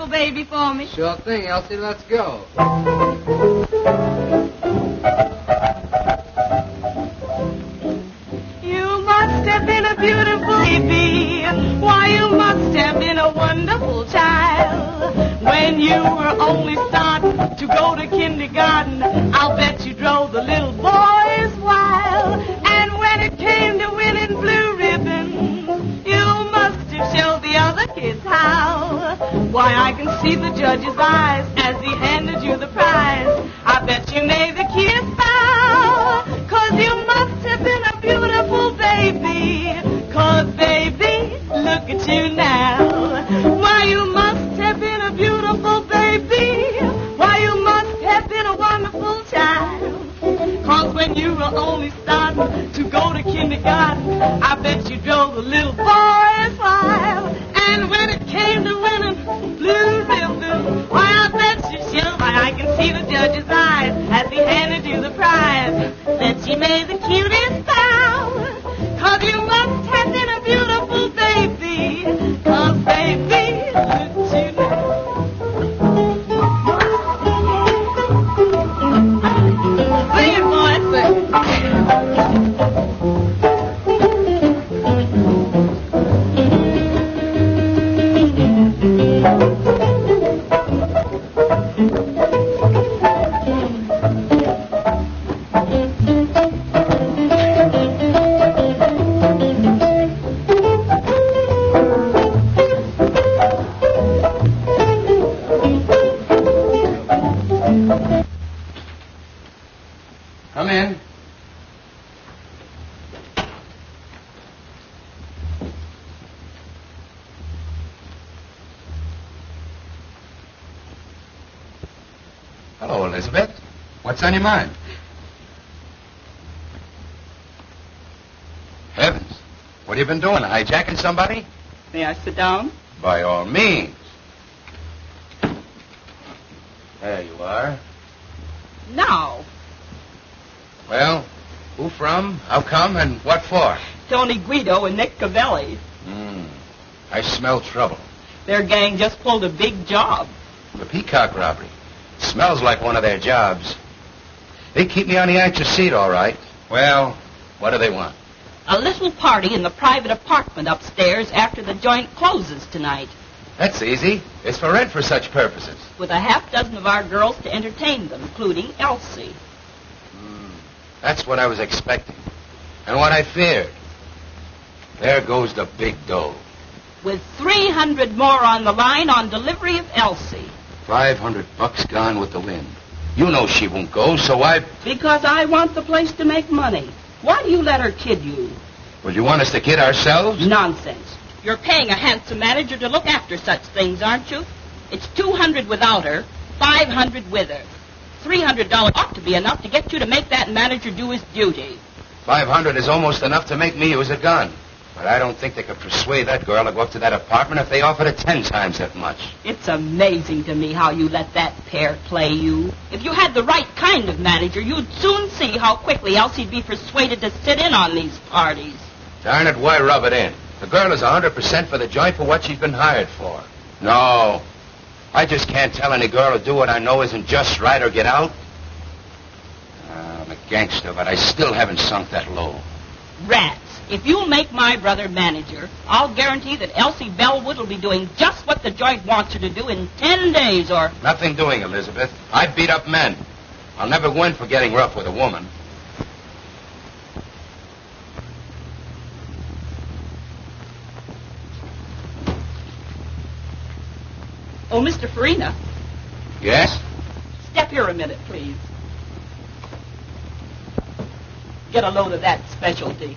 beautiful baby for me? Sure thing, Elsie. Let's go. You must have been a beautiful baby. Why, you must have been a wonderful child. When you were only starting to go to kindergarten, I'll bet you drove the little boys wild. And when it came to winning blue ribbons, you must have showed the other kids how. Why, I can see the judge's eyes as he handed you the prize. I bet you made the kiss bow, 'cause you must have been a beautiful baby. 'Cause baby, look at you now. Why, you must have been a beautiful baby. Why, you must have been a wonderful child. 'Cause when you were only starting to go to kindergarten, I bet you drove the little boys wild. And when it came to winning blue ribbons, why, I bet you sure. Why, I can see the judge's eyes as he handed you the prize. Bet you made the cutest bow, 'cause you must have been a beautiful baby. 'Cause baby, look at you now. Sing it, boy, sing. Come in. Hello, Elizabeth. What's on your mind? Heavens. What have you been doing? Hijacking somebody? May I sit down? By all means. There you are. Now. Well, who from, how come, and what for? Tony Guido and Nick Cavelli. I smell trouble. Their gang just pulled a big job. The Peacock robbery. Smells like one of their jobs. They keep me on the anxious seat, all right. Well, what do they want? A little party in the private apartment upstairs after the joint closes tonight, That's easy. It's for rent for such purposes. with a half dozen of our girls to entertain them, including Elsie. That's what I was expecting. And what I feared. There goes the big dough. With 300 more on the line on delivery of Elsie. $500 gone with the wind. You know she won't go, so I... Because I want the place to make money. Why do you let her kid you? Well, you want us to kid ourselves? Nonsense. You're paying a handsome manager to look after such things, aren't you? It's $200 without her, $500 with her. $300 ought to be enough to get you to make that manager do his duty. $500 is almost enough to make me use a gun. But I don't think they could persuade that girl to go up to that apartment if they offered her 10 times that much. It's amazing to me how you let that pair play you. If you had the right kind of manager, you'd soon see how quickly Elsie'd be persuaded to sit in on these parties. Darn it, why rub it in? The girl is 100% for the joint for what she's been hired for. No. I just can't tell any girl to do what I know isn't just right or get out. I'm a gangster, but I still haven't sunk that low. Rats. If you'll make my brother manager, I'll guarantee that Elsie Bellwood will be doing just what the joint wants her to do in 10 days or... Nothing doing, Elizabeth. I beat up men. I'll never go in for getting rough with a woman. Oh, Mr. Farina. Yes? Step here a minute, please. Get a load of that specialty.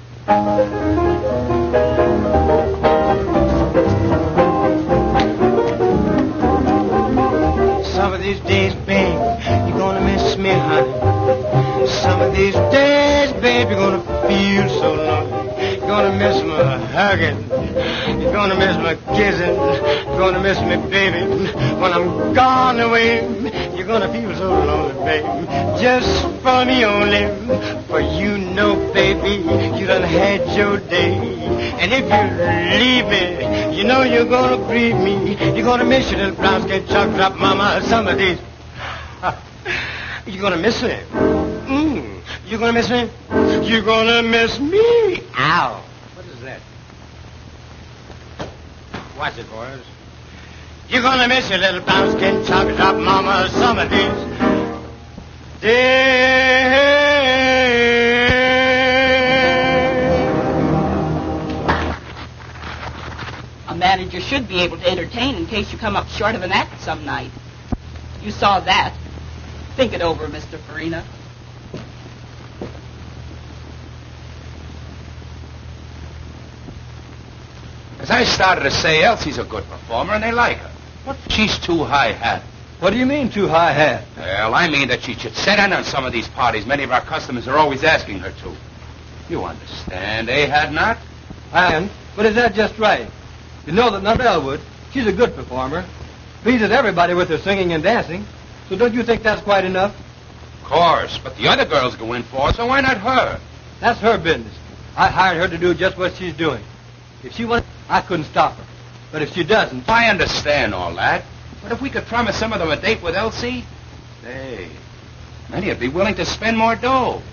Some of these days, babe, you're gonna miss me, honey. Some of these days, babe, you're gonna feel so lonely. gonna miss my hugging. You're gonna miss my kissing. You're gonna miss me, baby. When I'm gone away, you're gonna feel so lonely, baby. Just for me only. For you know, baby, you done had your day. And if you leave me, you know you're gonna grieve me. You're gonna miss your little brown skin chocolate drop mama some of these. You're gonna miss me. You're gonna miss me? You're gonna miss me. Ow. What is that? Watch it, boys. You're gonna miss your little brown skin chocolate drop mama some of these days. A manager should be able to entertain in case you come up short of an act some night. You saw that. Think it over, Mr. Farina. As I started to say, Elsie's a good performer, and they like her. What? She's too high-hat. What do you mean, too high-hat? Well, I mean that she should sit in on some of these parties many of our customers are always asking her to. You understand, eh, Hadnot? I am, but is that just right? You know that Nut Elwood, she's a good performer. Pleases everybody with her singing and dancing. So don't you think that's quite enough? Of course, but the other girls go in for it, so why not her? That's her business. I hired her to do just what she's doing. If she wants, I couldn't stop her. But if she doesn't... I understand all that. But if we could promise some of them a date with Elsie, hey, many would be willing to spend more dough.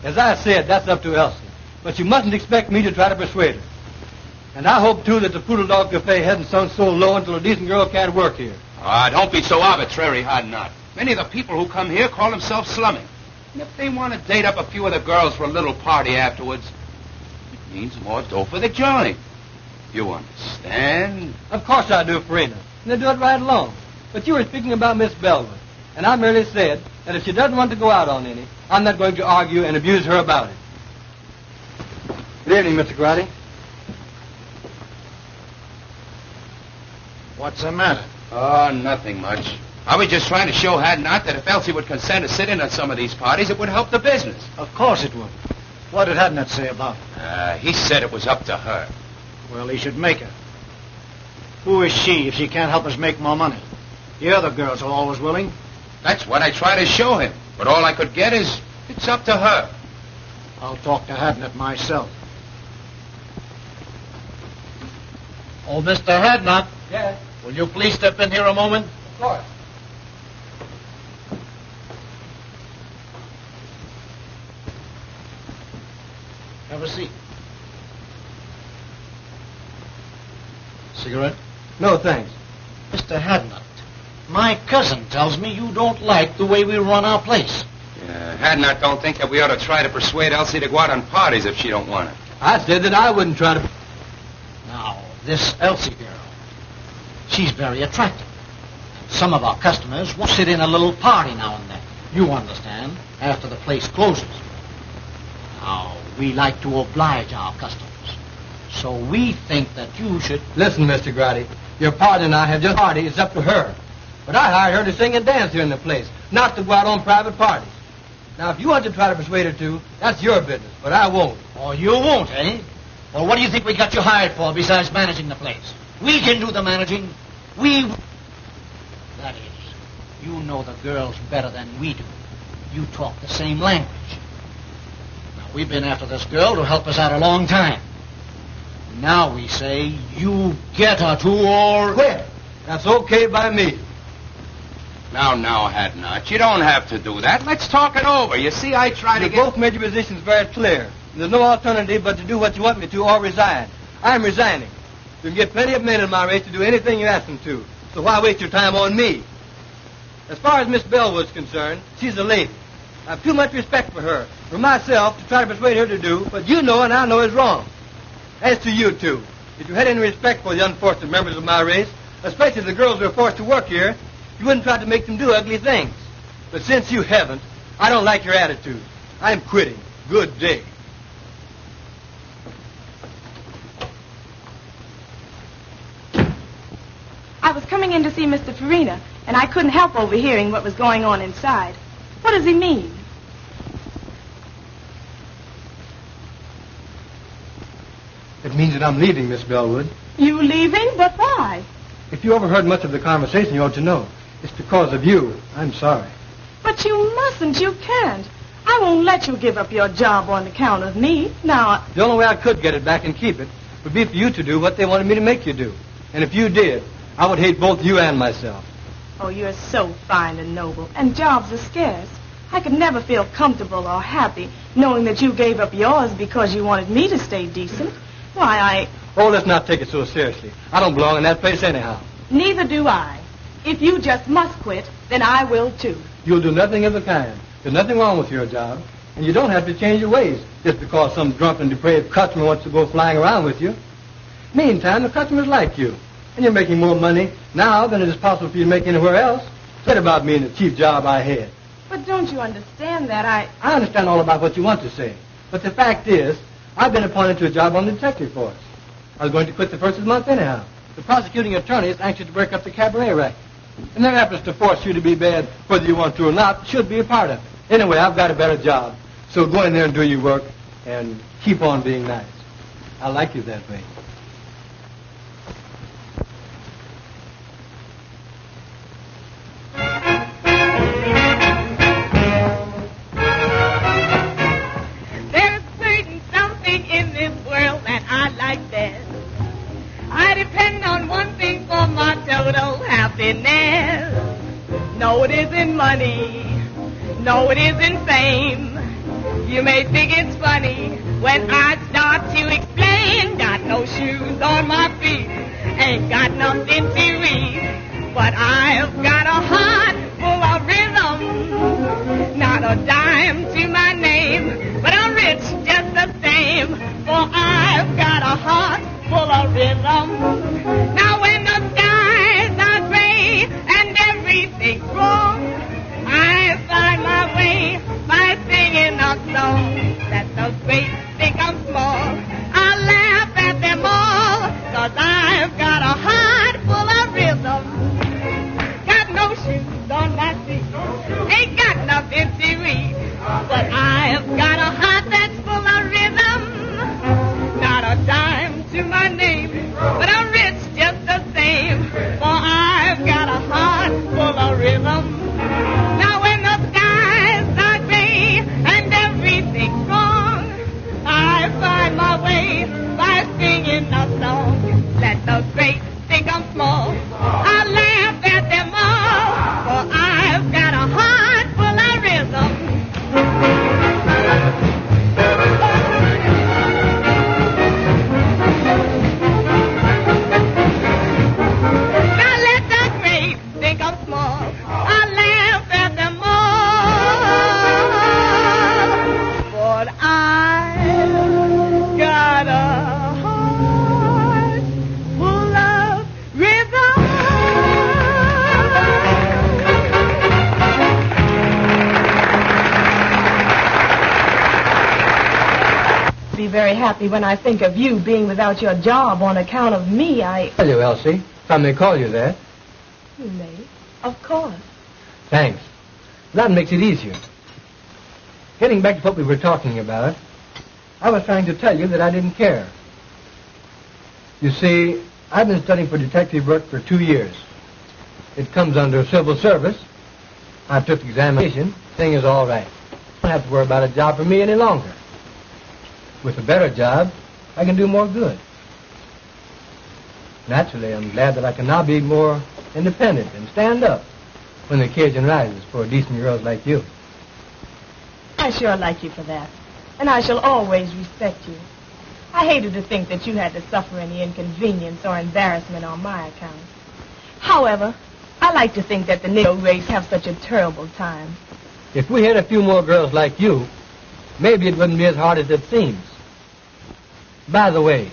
As I said, that's up to Elsie. But you mustn't expect me to try to persuade her. And I hope, too, that the Poodle Dog Cafe hasn't sunk so low until a decent girl can't work here. Ah, don't be so arbitrary, Hadnot. Many of the people who come here call themselves slumming. And if they want to date up a few of the girls for a little party afterwards, it means more dough for the joint. You understand? Of course I do, Farina. And they do it right along. But you were speaking about Miss Bellwood. And I merely said that if she doesn't want to go out on any, I'm not going to argue and abuse her about it. Good evening, Mr. Grotty. What's the matter? Oh, nothing much. I was just trying to show Hadnot that if Elsie would consent to sit in on some of these parties, it would help the business. Of course it would. What did Hadnot say about it? He said it was up to her. Well, he should make her. Who is she if she can't help us make more money? The other girls are always willing. That's what I try to show him. But all I could get is, it's up to her. I'll talk to Hadnot myself. Oh, Mr. Hadnot. Yes? Will you please step in here a moment? Of course. Have a seat. Cigarette? No, thanks. Mr. Hadnot, my cousin tells me you don't like the way we run our place. Hadnot don't think that we ought to try to persuade Elsie to go out on parties if she don't want it. I said that I wouldn't try to... Now, this Elsie girl, she's very attractive. Some of our customers will sit in a little party now and then. You understand, after the place closes. Now, we like to oblige our customers. So we think that you should... Listen, Mr. Grotty, your partner and I have just party. It's up to her. But I hired her to sing and dance here in the place, not to go out on private parties. Now, if you want to try to persuade her to, that's your business, but I won't. Oh, you won't, eh? Well, what do you think we got you hired for besides managing the place? We can do the managing. That is, you know the girls better than we do. You talk the same language. Now, we've been after this girl to help us out a long time. Now we say you get her to or... Quit. That's okay by me. Now, Hadnot, you don't have to do that. Let's talk it over. You see, I try to You get... both made your positions very clear. There's no alternative but to do what you want me to or resign. I'm resigning. You can get plenty of men in my race to do anything you ask them to. So why waste your time on me? As far as Miss Bellwood's concerned, she's a lady. I have too much respect for her, for myself, to try to persuade her to do what you know and I know is wrong. As to you two, if you had any respect for the unfortunate members of my race, especially the girls who are forced to work here, you wouldn't try to make them do ugly things. But since you haven't, I don't like your attitude. I'm quitting. Good day. I was coming in to see Mr. Farina, and I couldn't help overhearing what was going on inside. What does he mean? It means that I'm leaving, Miss Bellwood. You leaving? But why? If you overheard much of the conversation, you ought to know. It's because of you. I'm sorry. But you mustn't. You can't. I won't let you give up your job on account of me. Now, The only way I could get it back and keep it would be for you to do what they wanted me to make you do. And if you did, I would hate both you and myself. oh, you're so fine and noble, and jobs are scarce. I could never feel comfortable or happy knowing that you gave up yours because you wanted me to stay decent. Why, Oh, let's not take it so seriously. I don't belong in that place anyhow. neither do I. If you just must quit, then I will too. You'll do nothing of the kind. There's nothing wrong with your job. And you don't have to change your ways just because some drunken, depraved customer wants to go flying around with you. Meantime, the customers like you. And you're making more money now than it is possible for you to make anywhere else. Forget about me and the cheap job I had. But don't you understand that I understand all about what you want to say. But the fact is, I've been appointed to a job on the detective force. I was going to quit the first of the month anyhow. The prosecuting attorney is anxious to break up the cabaret racket. And their efforts to force you to be bad, whether you want to or not, should be a part of it. Anyway, I've got a better job. So go in there and do your work and keep on being nice. I like you that way. There's certain something in this world that I like best. I depend on one thing for my total happiness. No, it isn't money. No, it isn't fame. You may think it's funny when I start to explain. Got no shoes on my feet, ain't got nothing to eat, but I've got a heart full of rhythm. Not a dime to my name, but I'm rich just the same, for I've got a heart full of rhythm. Now when the skies are gray and everything's wrong, I find my way by singing a song. That the great think I'm small. I laugh at them all, 'cause I've got a heart full of rhythm. Got no shoes on my feet, ain't got nothing to eat, but I've got a heart that's full of rhythm. Not a dime to my name, but I'm rich just the same, for I've got a heart full of rhythm. Now when the skies are gray and everything's wrong, I find my way by singing a song. Let the great think I'm small. I laugh at them all, for I've got a heart full of rhythm. Now let the great think I'm small. I laugh at them all, but I've got a heart full of rhythm. be very happy when I think of you being without your job on account of me. Tell you, Elsie, if I may call you that. You may, of course. Thanks. That makes it easier. Getting back to what we were talking about, I was trying to tell you that I didn't care. You see, I've been studying for detective work for 2 years. It comes under civil service. I took the examination. Thing is all right. I don't have to worry about a job for me any longer. With a better job, I can do more good. Naturally, I'm glad that I can now be more independent and stand up when the occasion rises for decent girls like you. I sure like you for that. And I shall always respect you. I hated to think that you had to suffer any inconvenience or embarrassment on my account. However, I like to think that the Negro race have such a terrible time. If we had a few more girls like you, maybe it wouldn't be as hard as it seems. By the way,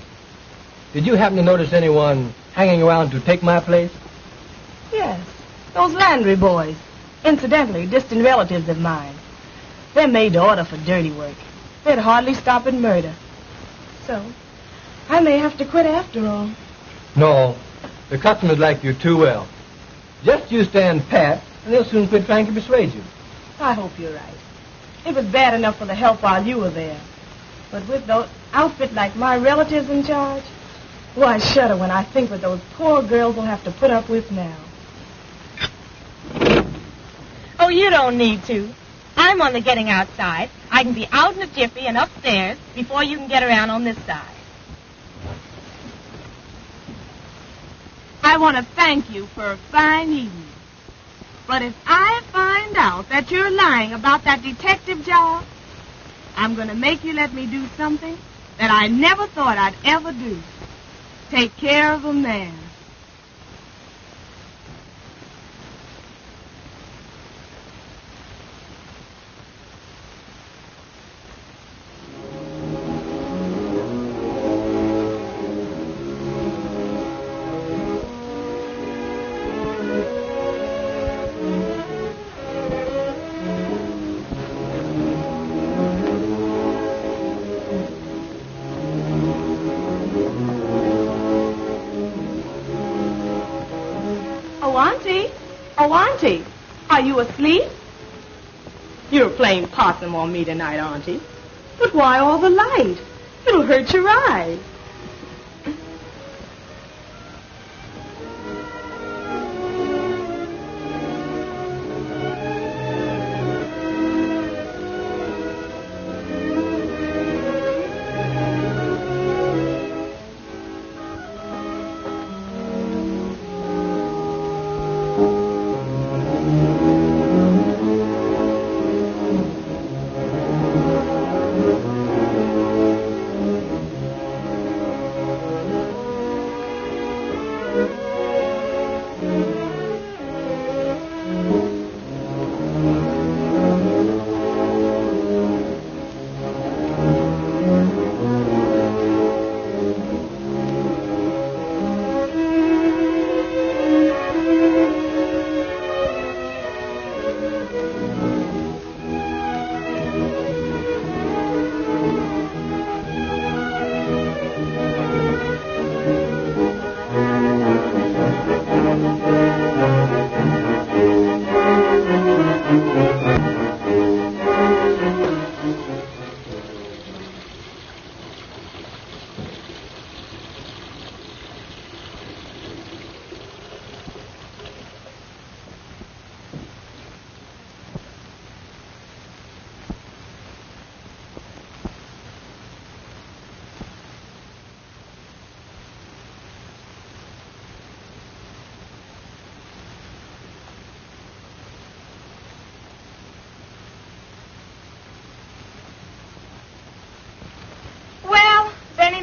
did you happen to notice anyone hanging around to take my place? Yes, those Landry boys. Incidentally, distant relatives of mine. They're made to order for dirty work. They'd hardly stop at murder. So, I may have to quit after all. No, the customers like you too well. Just you stand pat, and they'll soon quit trying to persuade you. I hope you're right. It was bad enough for the help while you were there. But with those outfit like my relatives in charge, well, I shudder when I think what those poor girls will have to put up with now. Oh, you don't need to. I'm on the getting outside. I can be out in a jiffy and upstairs before you can get around on this side. I want to thank you for a fine evening. But if I find out that you're lying about that detective job, I'm going to make you let me do something that I never thought I'd ever do. Take care of a man. Oh, Auntie, are you asleep? You're playing possum on me tonight, Auntie. But why all the light? It'll hurt your eyes.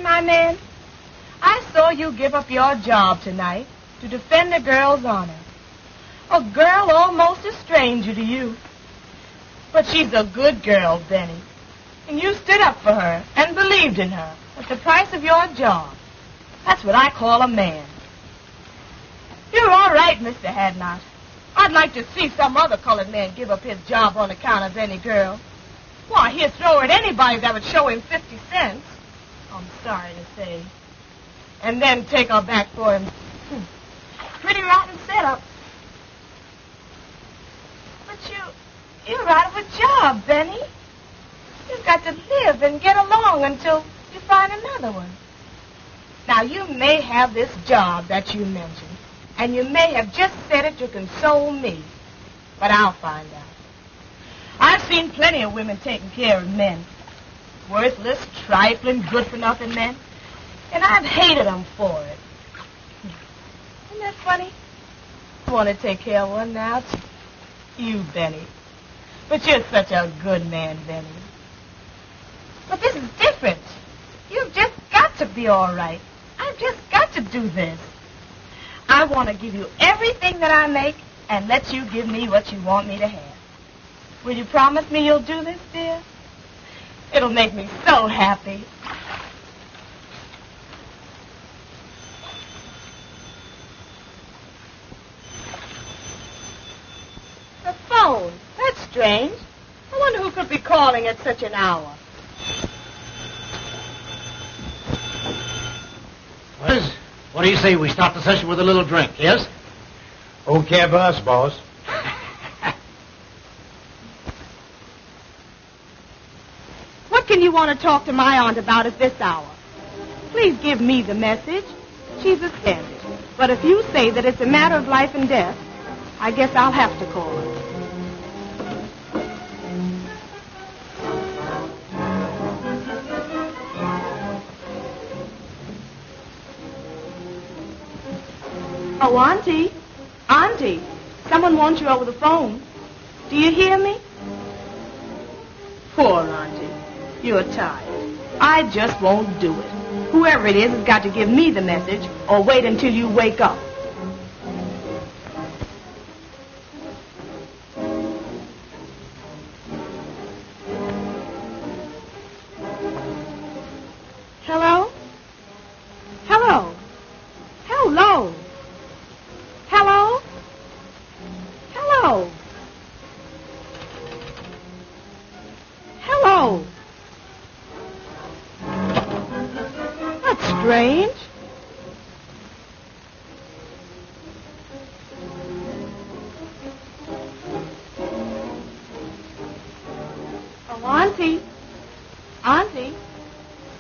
My man, I saw you give up your job tonight to defend a girl's honor. A girl almost a stranger to you. But she's a good girl, Benny. And you stood up for her and believed in her at the price of your job. That's what I call a man. You're all right, Mr. Hadnot. I'd like to see some other colored man give up his job on account of any girl. Why, he'd throw at anybody that would show him 50 cents. I'm sorry to say. And then take her back for him. Pretty rotten setup. But you're out of a job, Benny. You've got to live and get along until you find another one. Now, you may have this job that you mentioned, and you may have just said it to console me, but I'll find out. I've seen plenty of women taking care of men. Worthless, trifling, good-for-nothing men. And I've hated them for it. Isn't that funny? I want to take care of one now. It's you, Benny. But you're such a good man, Benny. But this is different. You've just got to be all right. I've just got to do this. I want to give you everything that I make and let you give me what you want me to have. Will you promise me you'll do this, dear? It'll make me so happy. The phone. That's strange. I wonder who could be calling at such an hour. What do you say we start the session with a little drink, yes? Okay for us, boss. What can you want want to talk to my aunt about at this hour. Please give me the message. She's a scandal. But if you say that it's a matter of life and death, I guess I'll have to call her. Oh, Auntie. Auntie, someone wants you over the phone. Do you hear me? Poor Auntie. You're tired. I just won't do it. Whoever it is has got to give me the message or wait until you wake up. Hello? Hello? Hello? Hello? Hello? Hello? That's strange. Oh, Auntie. Auntie,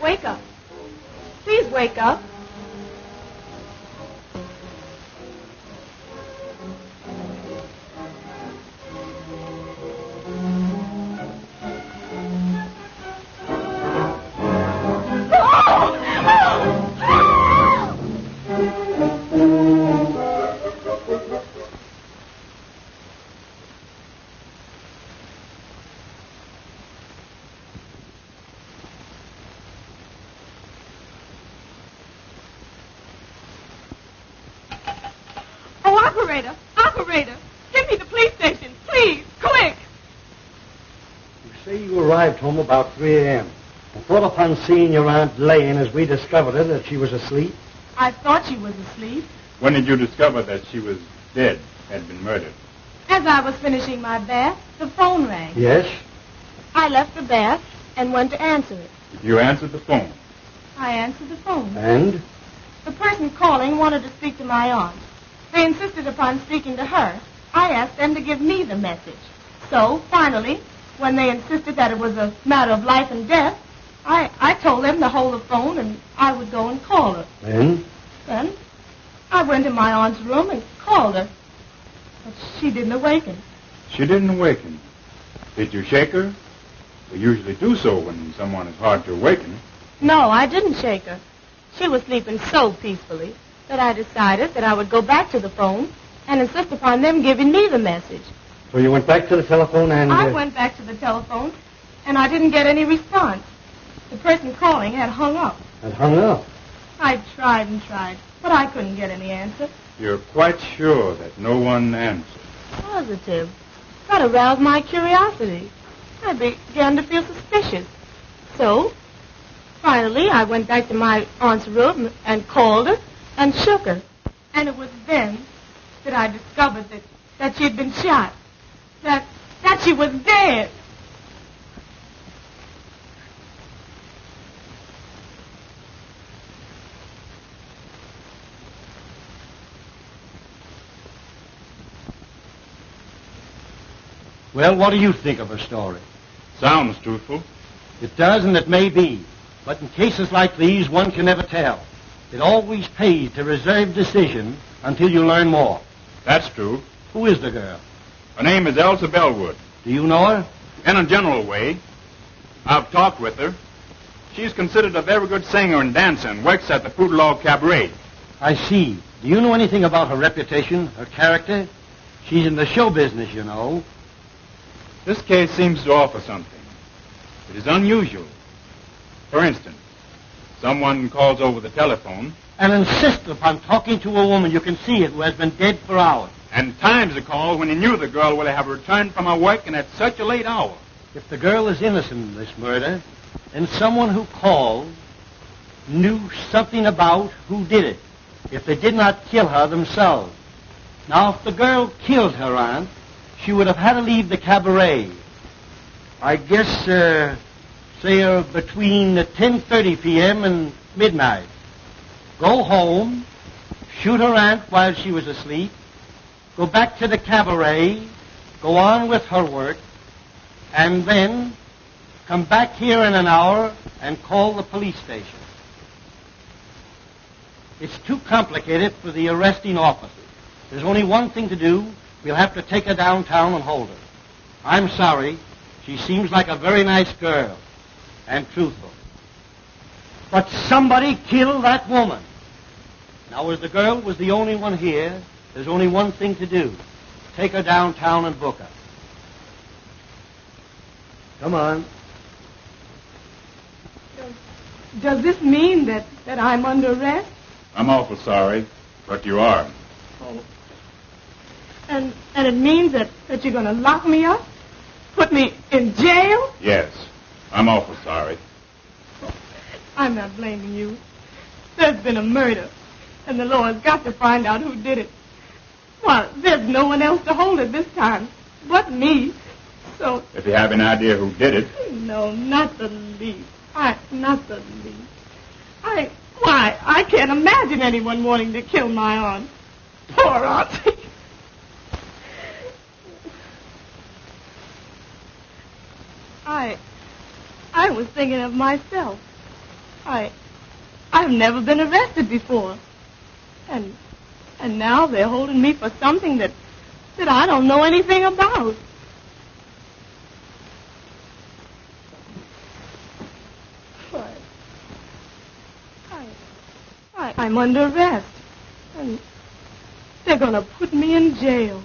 wake up. Please wake up. Operator! Operator! Get me to the police station, please! Quick! You say you arrived home about 3 a.m. and thought upon seeing your Aunt laying as we discovered her that she was asleep? I thought she was asleep. When did you discover that she was dead, had been murdered? As I was finishing my bath, the phone rang. Yes? I left the bath and went to answer it. You answered the phone. I answered the phone. And? The person calling wanted to speak to my aunt. They insisted upon speaking to her. I asked them to give me the message. So, finally, when they insisted that it was a matter of life and death, I told them to hold the phone and I would go and call her. Then? Then I went in my aunt's room and called her. But she didn't awaken. She didn't awaken. Did you shake her? We usually do so when someone is hard to awaken. No, I didn't shake her. She was sleeping so peacefully that I decided that I would go back to the phone and insist upon them giving me the message. So you went back to the telephone and... I went back to the telephone, and I didn't get any response. The person calling had hung up. Had hung up? I tried and tried, but I couldn't get any answer. You're quite sure that no one answered? Positive. That aroused my curiosity. I began to feel suspicious. So, finally, I went back to my aunt's room and called her and shook her. And it was then that I discovered that she had been shot. That she was dead. Well, what do you think of her story? Sounds truthful. It does, and it may be. But in cases like these, one can never tell. It always pays to reserve decision until you learn more. That's true. Who is the girl? Her name is Elsa Bellwood. Do you know her? In a general way. I've talked with her. She's considered a very good singer and dancer and works at the Poodle Cabaret. I see. Do you know anything about her reputation, her character? She's in the show business, you know. This case seems to offer something. It is unusual. For instance, someone calls over the telephone And insists upon talking to a woman you can see it who has been dead for hours. and times the call when he knew the girl would have returned from her work and at such a late hour. If the girl is innocent in this murder, then someone who called knew something about who did it, if they did not kill her themselves. Now, if the girl killed her aunt, she would have had to leave the cabaret. I guess, say, between 10:30 p.m. and midnight. Go home, shoot her aunt while she was asleep, go back to the cabaret, go on with her work, and then come back here in an hour and call the police station. It's too complicated for the arresting officers. There's only one thing to do. We'll have to take her downtown and hold her. I'm sorry. She seems like a very nice girl and truthful. But somebody killed that woman. Now, as the girl was the only one here, there's only one thing to do. Take her downtown and book her. Come on. Does this mean that I'm under arrest? I'm awful sorry, but you are. Oh. And it means that you're going to lock me up? Put me in jail? Yes, I'm awful sorry. I'm not blaming you. There's been a murder, and the law has got to find out who did it. Well, there's no one else to hold it this time but me. So... If you have any idea who did it... No, not the least. Not the least. I can't imagine anyone wanting to kill my aunt. Poor auntie. I was thinking of myself. I've never been arrested before. And now they're holding me for something that I don't know anything about. I'm under arrest. And they're going to put me in jail.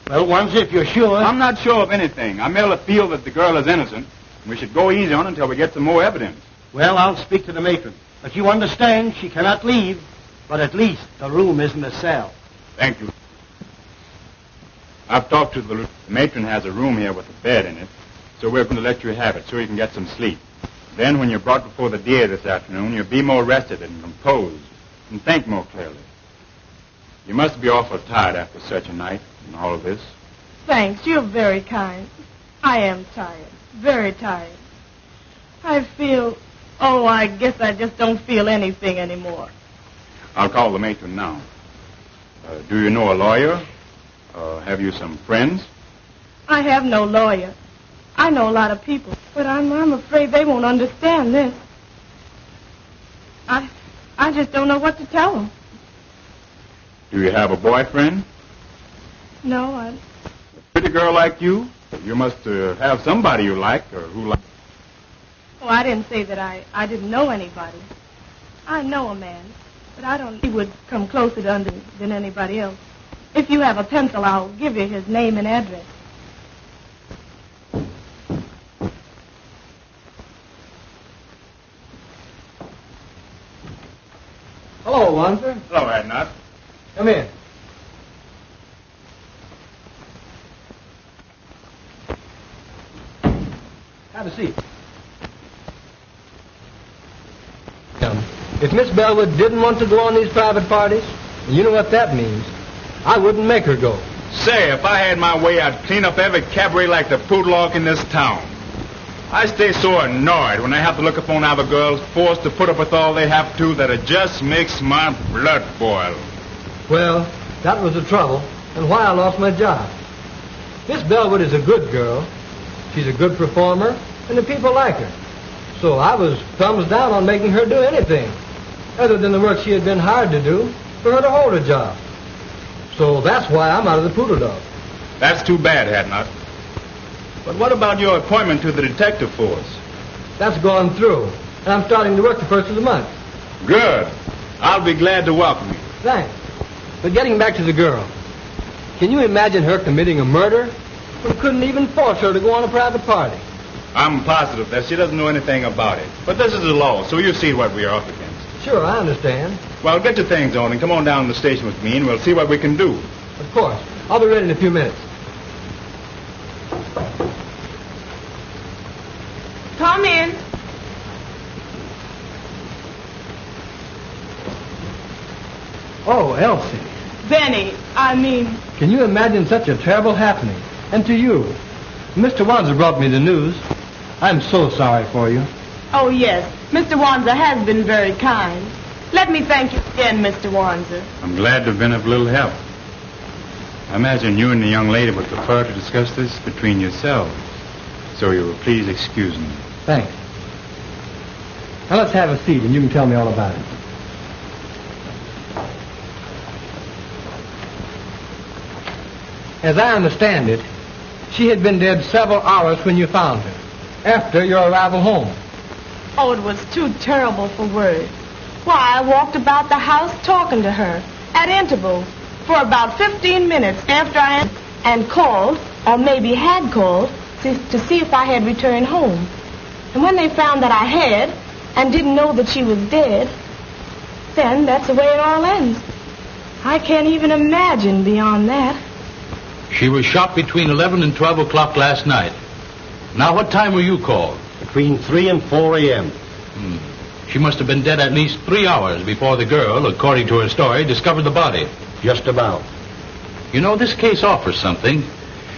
Well, Wanzer, if you're sure... I'm not sure of anything. I merely feel that the girl is innocent. We should go easy on her until we get some more evidence. Well, I'll speak to the matron. But you understand, she cannot leave. But at least the room isn't a cell. Thank you. I've talked to the matron has a room here with a bed in it, so we're going to let you have it so you can get some sleep. Then when you're brought before the DA this afternoon, you'll be more rested and composed and think more clearly. You must be awful tired after such a night and all of this. Thanks. You're very kind. I am tired. Very tired. I feel... Oh, I guess I just don't feel anything anymore. I'll call the matron now. Do you know a lawyer? Have you some friends? I have no lawyer. I know a lot of people, but I'm afraid they won't understand this. I just don't know what to tell them. Do you have a boyfriend? No, A pretty girl like you? You must have somebody you like or who likes. Oh, I didn't say that I didn't know anybody. I know a man, but I don't... He would come closer to under than anybody else. If you have a pencil, I'll give you his name and address. Hello, Wanzer. Hello, Adnot. Come in. Have a seat. If Miss Bellwood didn't want to go on these private parties, you know what that means. I wouldn't make her go. Say, if I had my way, I'd clean up every cabaret like the Poodlock in this town. I stay so annoyed when I have to look upon other girls forced to put up with all they have to that it just makes my blood boil. Well, that was the trouble, and why I lost my job. Miss Bellwood is a good girl. She's a good performer, and the people like her. So I was thumbs down on making her do anything, other than the work she had been hired to do, for her to hold a job. So that's why I'm out of the Poodle Dog. That's too bad, Hadnot. But what about your appointment to the detective force? That's gone through, and I'm starting to work the first of the month. Good. I'll be glad to welcome you. Thanks. But getting back to the girl, can you imagine her committing a murder? We couldn't even force her to go on a private party. I'm positive that she doesn't know anything about it. But this is the law, so you see what we are up against. Sure, I understand. Well, get your things on and come on down to the station with me, and we'll see what we can do. Of course. I'll be ready in a few minutes. Come in. Oh, Elsie. Benny, Can you imagine such a terrible happening? And to you. Mr. Wanzer brought me the news. I'm so sorry for you. Oh, yes. Mr. Wanzer has been very kind. Let me thank you again, Mr. Wanzer. I'm glad to have been of little help. I imagine you and the young lady would prefer to discuss this between yourselves. So you will please excuse me. Thanks. Now let's have a seat and you can tell me all about it. As I understand it, she had been dead several hours when you found her, after your arrival home. Oh, it was too terrible for words. Why, I walked about the house talking to her at intervals for about 15 minutes after I and called, or maybe had called, to see if I had returned home. And when they found that I had and didn't know that she was dead, then that's the way it all ends. I can't even imagine beyond that. She was shot between 11 and 12 o'clock last night. Now, what time were you called? Between 3 and 4 a.m. She must have been dead at least 3 hours before the girl, according to her story, discovered the body. Just about. You know, this case offers something.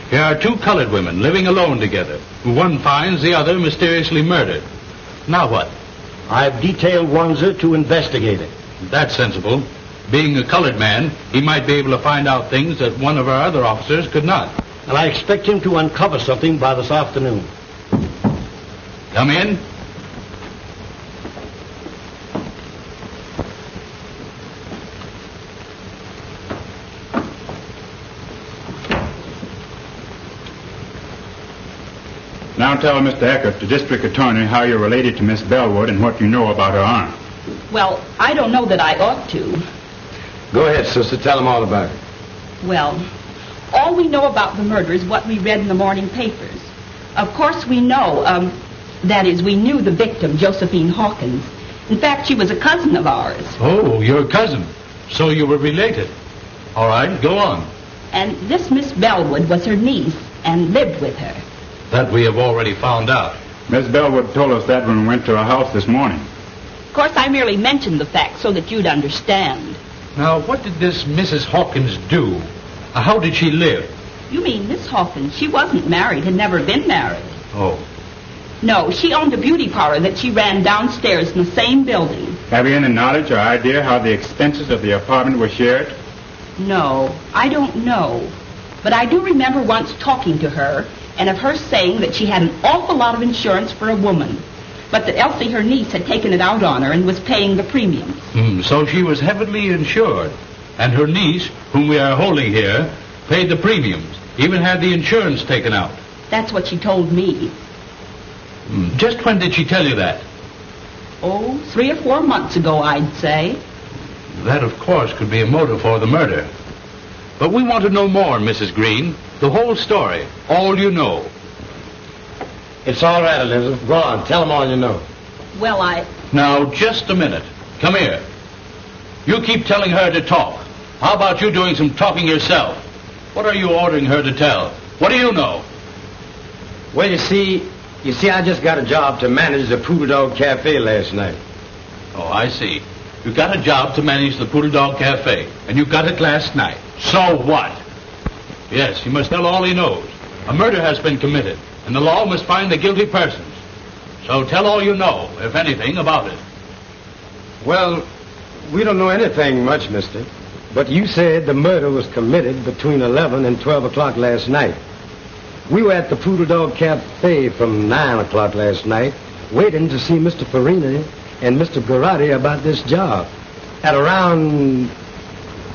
Here are two colored women living alone together, who one finds the other mysteriously murdered. Now what? I've detailed Wanzer to investigate it. That's sensible. Being a colored man, he might be able to find out things that one of our other officers could not. And I expect him to uncover something by this afternoon. Come in. Now tell Mr. Eckert, the district attorney, how you're related to Miss Bellwood and what you know about her arm. Well, I don't know that I ought to. Go ahead, sister. Tell them all about it. Well, all we know about the murder is what we read in the morning papers. Of course, we know, that is, we knew the victim, Josephine Hawkins. In fact, she was a cousin of ours. Oh, your cousin. So you were related. All right, go on. And this Miss Bellwood was her niece and lived with her. That we have already found out. Miss Bellwood told us that when we went to her house this morning. Of course, I merely mentioned the fact so that you'd understand. Now, what did this Mrs. Hawkins do? How did she live? You mean Miss Hawkins? She wasn't married, had never been married. Oh. No, she owned a beauty parlor that she ran downstairs in the same building. Have you any knowledge or idea how the expenses of the apartment were shared? No, I don't know. But I do remember once talking to her and of her saying that she had an awful lot of insurance for a woman, but that Elsie, her niece, had taken it out on her and was paying the premiums. So she was heavily insured, and her niece, whom we are holding here, paid the premiums, even had the insurance taken out. That's what she told me. Just when did she tell you that? Oh, 3 or 4 months ago, I'd say. That, of course, could be a motive for the murder. But we want to know more, Mrs. Green. The whole story. All you know. It's all right, Elizabeth. Go on. Tell them all you know. Well, Now, just a minute. Come here. You keep telling her to talk. How about you doing some talking yourself? What are you ordering her to tell? What do you know? Well, you see, I just got a job to manage the Poodle Dog Cafe last night. Oh, I see. You got a job to manage the Poodle Dog Cafe, and you got it last night. So what? Yes, he must tell all he knows. A murder has been committed, and the law must find the guilty persons. So tell all you know, if anything, about it. Well, we don't know anything much, mister. But you said the murder was committed between 11 and 12 o'clock last night. We were at the Poodle Dog Cafe from 9 o'clock last night, waiting to see Mr. Farina and Mr. Garotti about this job. At around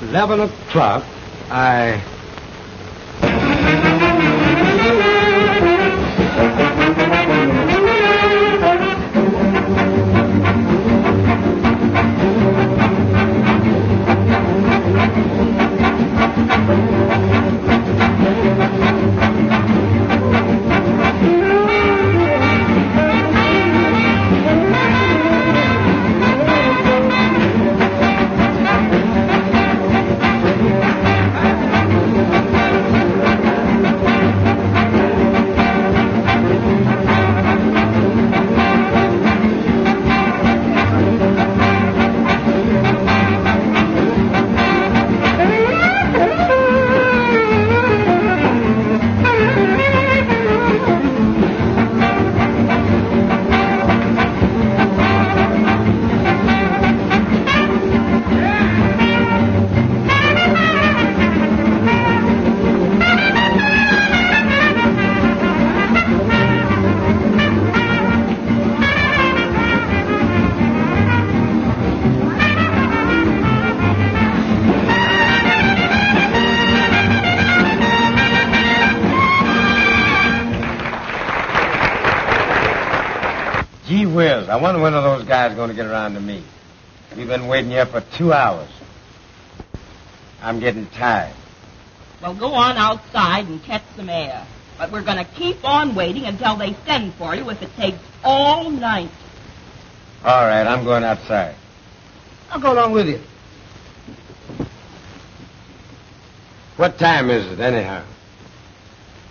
11 o'clock, I... Gee whiz, I wonder when are those guys going to get around to me. We've been waiting here for 2 hours. I'm getting tired. Well, go on outside and catch some air. But we're going to keep on waiting until they send for you if it takes all night. All right, I'm going outside. I'll go along with you. What time is it, anyhow?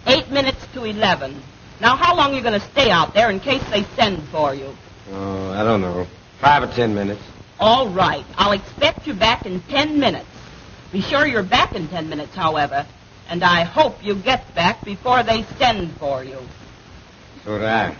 8 minutes to 11. Now, how long are you going to stay out there in case they send for you? Oh, I don't know. 5 or 10 minutes. All right. I'll expect you back in 10 minutes. Be sure you're back in 10 minutes, however. And I hope you get back before they send for you. So do I.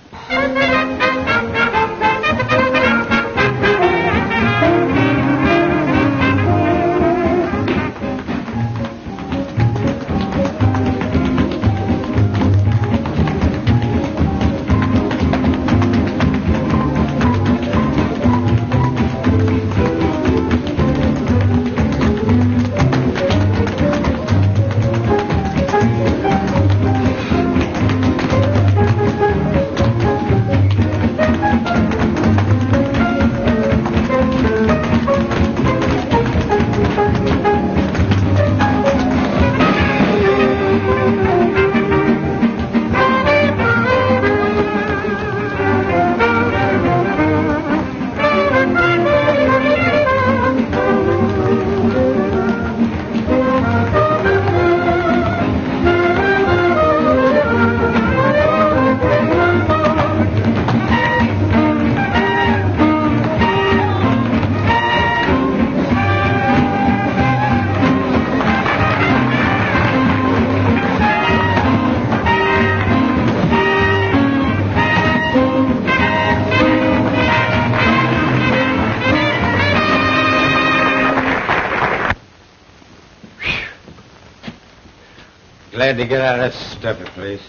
Glad to get out of that stuffy place.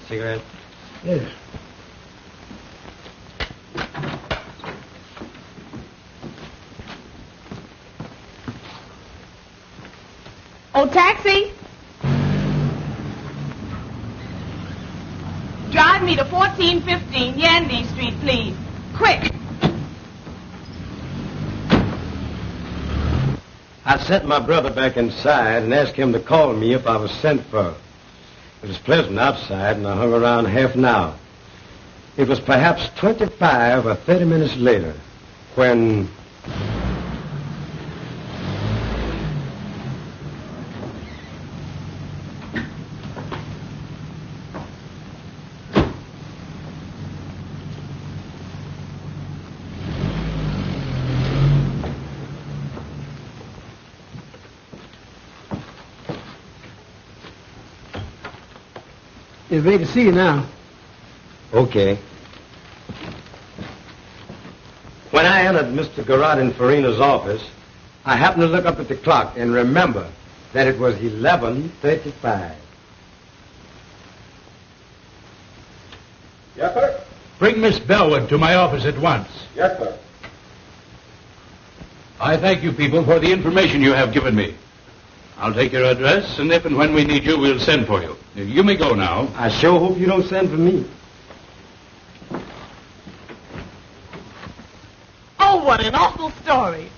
Cigarette? Yes. Oh, taxi! Drive me to 1415 Yandy Street, please. Quick! I sent my brother back inside and asked him to call me if I was sent for. It was pleasant outside, and I hung around half an hour. It was perhaps 25 or 30 minutes later when... It's great to see you now. Okay. When I entered Mr. Garrod and Farina's office, I happened to look up at the clock and remember that it was 11:35. Yes, sir. Bring Miss Bellwood to my office at once. Yes, sir. I thank you people for the information you have given me. I'll take your address, and if and when we need you, we'll send for you. You may go now. I sure hope you don't send for me. Oh, what an awful story.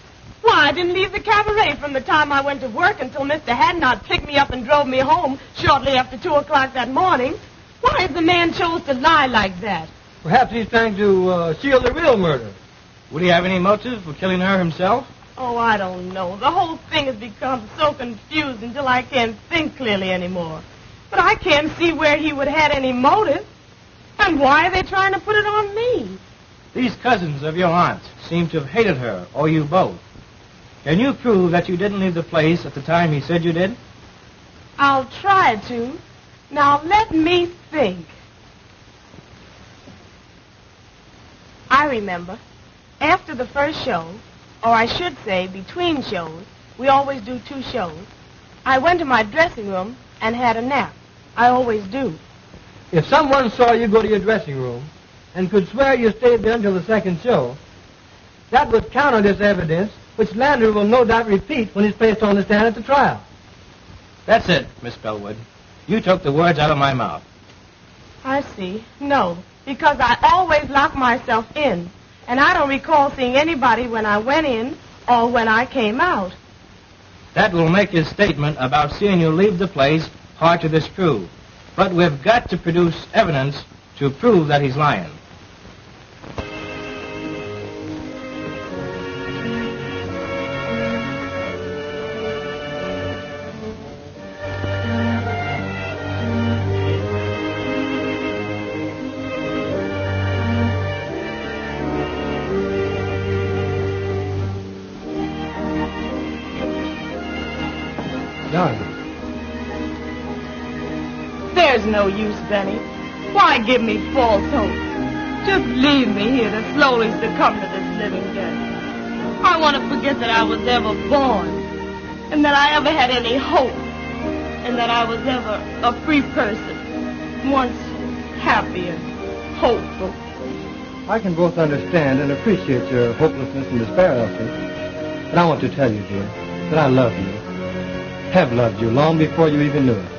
Why, I didn't leave the cabaret from the time I went to work until Mr. Hadnot picked me up and drove me home shortly after 2 o'clock that morning. Why has the man chose to lie like that? Perhaps he's trying to shield the real murder. Would he have any motive for killing her himself? Oh, I don't know. The whole thing has become so confused until I can't think clearly anymore. But I can't see where he would have had any motive. And why are they trying to put it on me? These cousins of your aunt seem to have hated her, or you both. Can you prove that you didn't leave the place at the time he said you did? I'll try to. Now, let me think. I remember. After the first show, or I should say between shows, we always do 2 shows, I went to my dressing room and had a nap. I always do. If someone saw you go to your dressing room and could swear you stayed there until the second show, that would counter this evidence, which Landry will no doubt repeat when he's placed on the stand at the trial. That's it, Miss Bellwood. You took the words out of my mouth. I see. No, because I always lock myself in, and I don't recall seeing anybody when I went in or when I came out. That will make his statement about seeing you leave the place hard to disprove. But we've got to produce evidence to prove that he's lying. There's no use, Benny. Why give me false hope? Just leave me here to slowly succumb to this living death. I want to forget that I was ever born, and that I ever had any hope, and that I was ever a free person, once happy and hopeful. I can both understand and appreciate your hopelessness and despair, Elsie. But I want to tell you, dear, that I love you, have loved you long before you even knew it.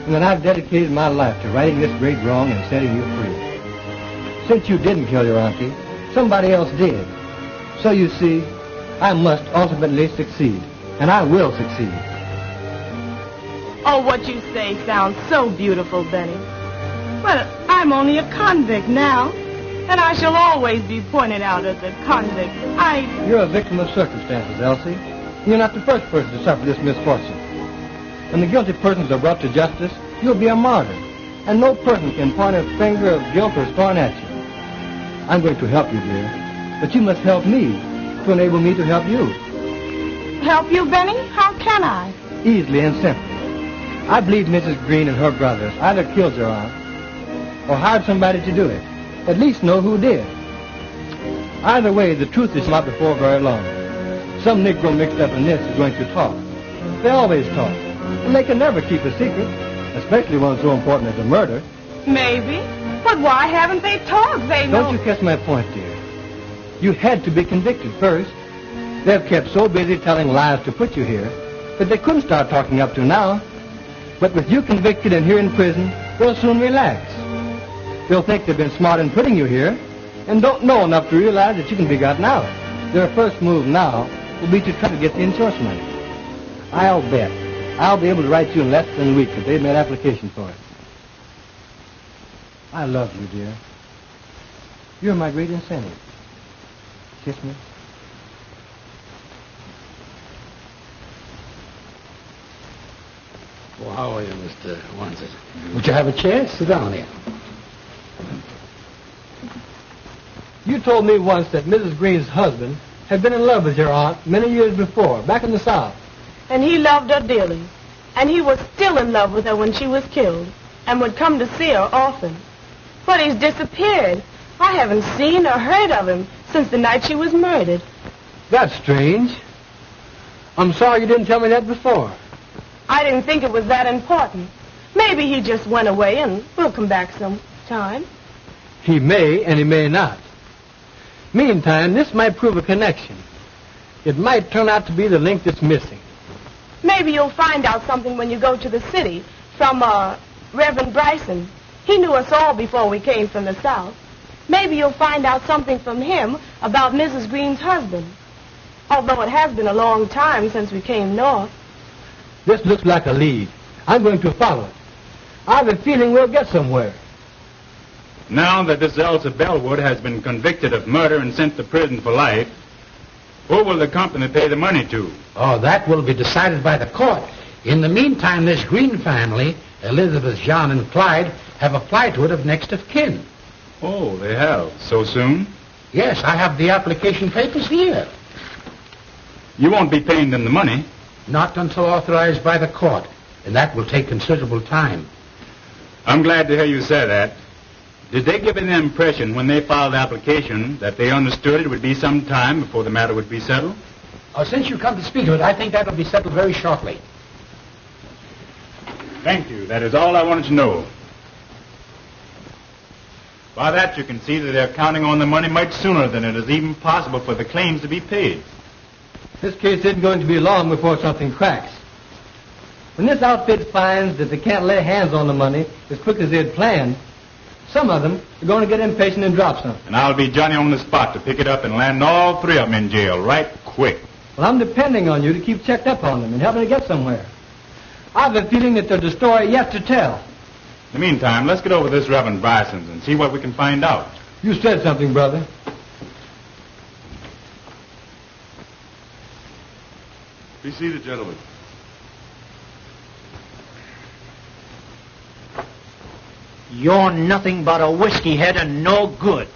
And that I've dedicated my life to righting this great wrong and setting you free. Since you didn't kill your auntie, somebody else did. So you see, I must ultimately succeed, and I will succeed. Oh, what you say sounds so beautiful, Benny. But I'm only a convict now, and I shall always be pointed out as a convict. You're a victim of circumstances, Elsie. You're not the first person to suffer this misfortune. When the guilty persons are brought to justice, you'll be a martyr, and no person can point a finger of guilt or scorn at you. I'm going to help you, dear, but you must help me to enable me to help you. Help you, Benny? How can I? Easily and simply. I believe Mrs. Green and her brothers either killed your aunt or hired somebody to do it. At least know who did. Either way, the truth is not before very long. Some Negro mixed up in this is going to talk. They always talk. And they can never keep a secret, especially one so important as a murder. Maybe. But why haven't they talked? They know... Don't you catch my point, dear? You had to be convicted first. They've kept so busy telling lies to put you here that they couldn't start talking up to now. But with you convicted and here in prison, they'll soon relax. They'll think they've been smart in putting you here and don't know enough to realize that you can be gotten out. Their first move now will be to try to get the insurance money. I'll bet I'll be able to write you in less than a week if they've made application for it. I love you, dear. You're my great incentive. Kiss me. Well, how are you, Mr. Wansit? Would you have a chair? Sit down here. You told me once that Mrs. Green's husband had been in love with your aunt many years before, back in the South. And he loved her dearly. And he was still in love with her when she was killed, and would come to see her often. But he's disappeared. I haven't seen or heard of him since the night she was murdered. That's strange. I'm sorry you didn't tell me that before. I didn't think it was that important. Maybe he just went away and will come back sometime. He may and he may not. Meantime, this might prove a connection. It might turn out to be the link that's missing. Maybe you'll find out something when you go to the city from, Reverend Bryson. He knew us all before we came from the South. Maybe you'll find out something from him about Mrs. Green's husband. Although it has been a long time since we came north. This looks like a lead. I'm going to follow it. I have a feeling we'll get somewhere. Now that this Elsa Bellwood has been convicted of murder and sent to prison for life, who will the company pay the money to? Oh, that will be decided by the court. In the meantime, this Green family, Elizabeth, John, and Clyde, have applied to it of next of kin. Oh, they have? So soon? Yes, I have the application papers here. You won't be paying them the money? Not until authorized by the court, and that will take considerable time. I'm glad to hear you say that. Did they give an impression when they filed the application that they understood it would be some time before the matter would be settled? Since you come to speak of it, I think that will be settled very shortly. Thank you. That is all I wanted to know. By that, you can see that they're counting on the money much sooner than it is even possible for the claims to be paid. This case isn't going to be long before something cracks. When this outfit finds that they can't lay hands on the money as quick as they had planned, Some of them are going to get impatient and drop something. And I'll be Johnny on the spot to pick it up and land all three of them in jail right quick. Well, I'm depending on you to keep checked up on them and help them to get somewhere. I've a feeling that there's a story yet to tell. In the meantime, let's get over this Reverend Bryson's and see what we can find out. You said something, brother. Be seated, gentlemen. You're nothing but a whiskey head and no good.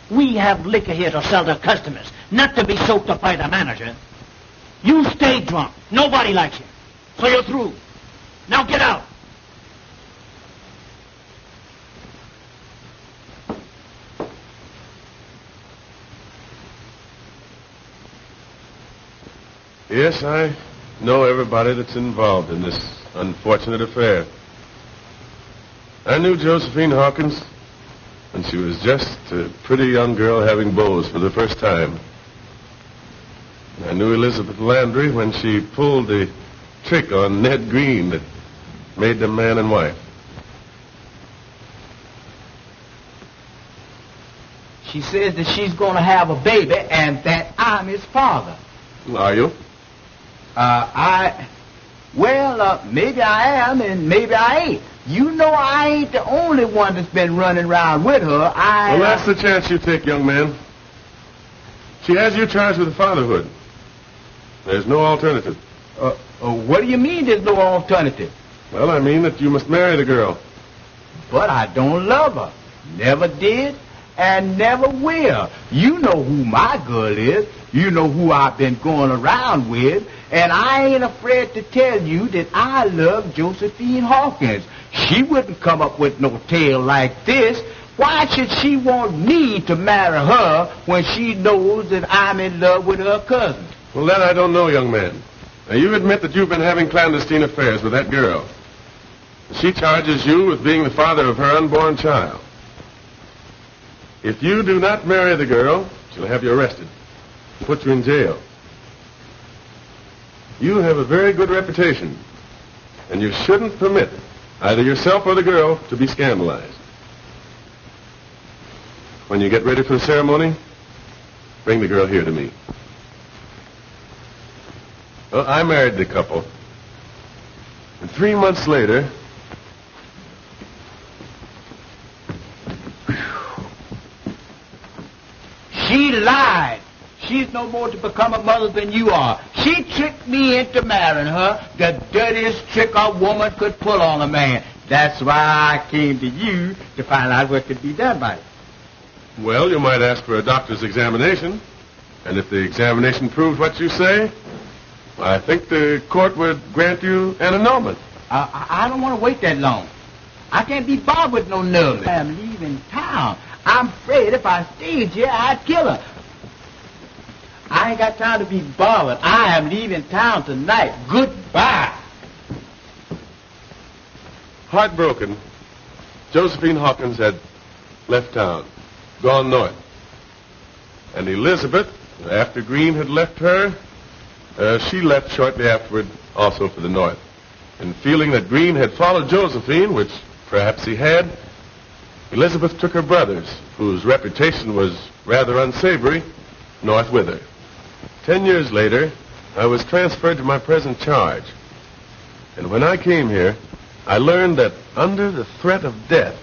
We have liquor here to sell to customers, not to be soaked up by the manager. You stay drunk. Nobody likes you. So you're through. Now get out. Yes, I know everybody that's involved in this unfortunate affair. I knew Josephine Hawkins when she was just a pretty young girl having beaus for the first time. I knew Elizabeth Landry when she pulled the trick on Ned Green that made them man and wife. She says that she's going to have a baby and that I'm his father. Are you? Maybe I am and maybe I ain't. You know I ain't the only one that's been running around with her. Well, that's the chance you take, young man. She has you charged with fatherhood. There's no alternative. What do you mean there's no alternative? Well, I mean that you must marry the girl. But I don't love her. Never did and never will. You know who my girl is. You know who I've been going around with. And I ain't afraid to tell you that I love Josephine Hawkins. She wouldn't come up with no tale like this. Why should she want me to marry her when she knows that I'm in love with her cousin? Well, that I don't know, young man. Now, you admit that you've been having clandestine affairs with that girl. She charges you with being the father of her unborn child. If you do not marry the girl, she'll have you arrested and put you in jail. You have a very good reputation, and you shouldn't permit either yourself or the girl to be scandalized. When you get ready for the ceremony, bring the girl here to me. Well, I married the couple, and 3 months later, she lied. She's no more to become a mother than you are. She tricked me into marrying her, the dirtiest trick a woman could pull on a man. That's why I came to you to find out what could be done by it. well, you might ask for a doctor's examination, and if the examination proves what you say, I think the court would grant you an annulment. I don't want to wait that long. I can't be bothered with no nerves. I'm leaving town. I'm afraid if I stayed here, I'd kill her. I ain't got time to be bothered. I am leaving town tonight. Goodbye. Heartbroken, Josephine Hawkins had left town, gone north. And Elizabeth, after Green had left her, she left shortly afterward also for the north. And feeling that Green had followed Josephine, which perhaps he had, Elizabeth took her brothers, whose reputation was rather unsavory, north with her. 10 years later, I was transferred to my present charge. And when I came here, I learned that under the threat of death,